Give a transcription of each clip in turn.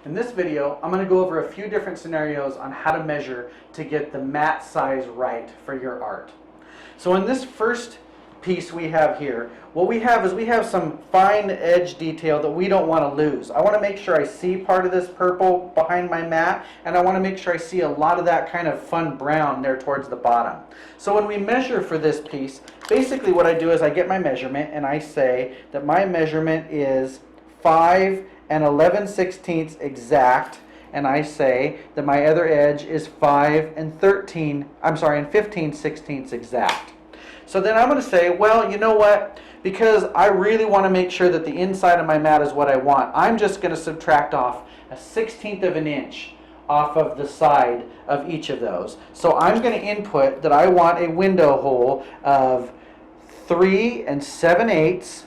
In this video, I'm going to go over a few different scenarios on how to measure to get the mat size right for your art. So in this first piece we have here, what we have is we have some fine edge detail that we don't want to lose. I want to make sure I see part of this purple behind my mat, and I want to make sure I see a lot of that kind of fun brown there towards the bottom. So when we measure for this piece, basically what I do is I get my measurement and I say that my measurement is 5 and 11/16 exact, and I say that my other edge is 5 and 15/16 exact. So then I'm going to say, well, you know what? Because I really want to make sure that the inside of my mat is what I want, I'm just going to subtract off a 1/16 of an inch off of the side of each of those. So I'm going to input that I want a window hole of 3 7/8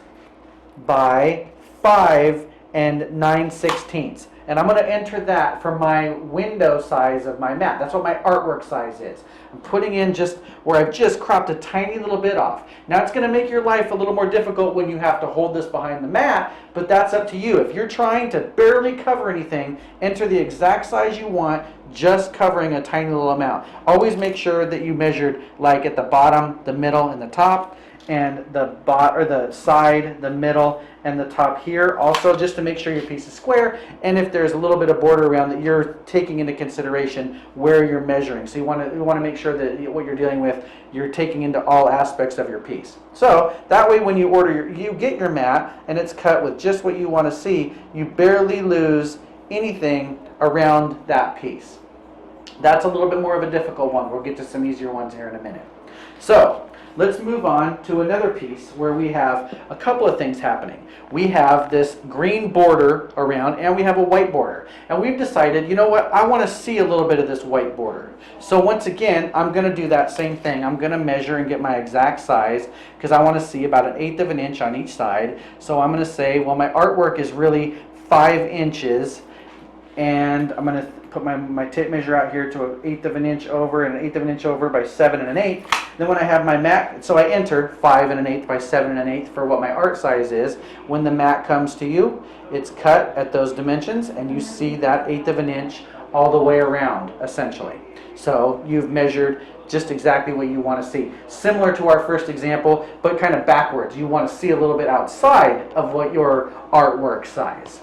by 5 9/16. And I'm going to enter that for my window size of my mat. That's what my artwork size is. I'm putting in just where I've just cropped a tiny little bit off. Now it's going to make your life a little more difficult when you have to hold this behind the mat, but that's up to you. If you're trying to barely cover anything, enter the exact size you want, just covering a tiny little amount. Always make sure that you measured like at the bottom, the middle, and the top, and the side, the middle, and the top here, also just to make sure your piece is square, and if there's a little bit of border around that you're taking into consideration where you're measuring. So you want to make sure that what you're dealing with, you're taking into all aspects of your piece. So that way when you you get your mat and it's cut with just what you want to see, you barely lose anything around that piece. That's a little bit more of a difficult one. We'll get to some easier ones here in a minute. So let's move on to another piece where we have a couple of things happening. We have this green border around and we have a white border. And we've decided, you know what, I want to see a little bit of this white border. So once again, I'm going to do that same thing. I'm going to measure and get my exact size because I want to see about 1/8 of an inch on each side. So I'm going to say, well, my artwork is really 5 inches. And I'm going to put my tape measure out here to 1/8 of an inch over and 1/8 of an inch over by 7 1/8. Then when I have my mat, so I enter 5 1/8 by 7 1/8 for what my art size is. When the mat comes to you, it's cut at those dimensions and you see that 1/8 of an inch all the way around, essentially. So you've measured just exactly what you want to see. Similar to our first example, but kind of backwards. You want to see a little bit outside of what your artwork size.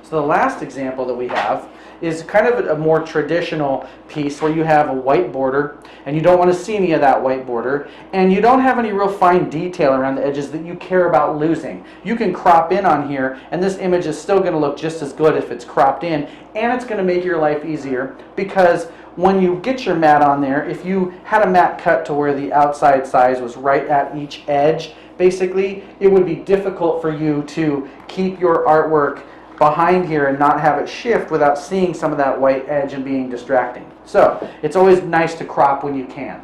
So the last example that we have is kind of a more traditional piece where you have a white border and you don't want to see any of that white border and you don't have any real fine detail around the edges that you care about losing. You can crop in on here and this image is still going to look just as good if it's cropped in, and it's going to make your life easier because when you get your mat on there, if you had a mat cut to where the outside size was right at each edge, basically it would be difficult for you to keep your artwork behind here and not have it shift without seeing some of that white edge and being distracting. So it's always nice to crop when you can.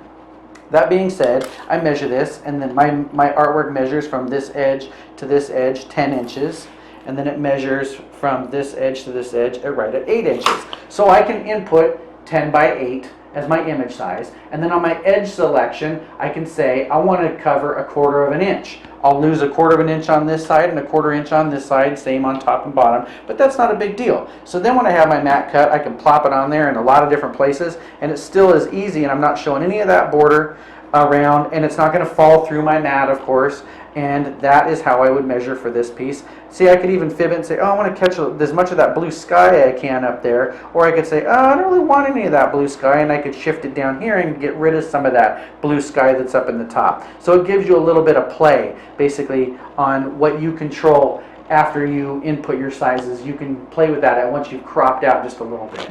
That being said, I measure this and then my artwork measures from this edge to this edge 10 inches, and then it measures from this edge to this edge right at 8 inches. So I can input 10 by 8 as my image size, and then on my edge selection I can say I want to cover 1/4 of an inch. I'll lose 1/4 of an inch on this side and 1/4 inch on this side, same on top and bottom, but that's not a big deal. So then when I have my mat cut, I can plop it on there in a lot of different places and it still is easy and I'm not showing any of that border around, and it's not going to fall through my mat, of course. And that is how I would measure for this piece. See, I could even fib it and say, oh, I want to catch as much of that blue sky I can up there. Or I could say, oh, I don't really want any of that blue sky, and I could shift it down here and get rid of some of that blue sky that's up in the top. So it gives you a little bit of play, basically, on what you control after you input your sizes. You can play with that once you've cropped out just a little bit.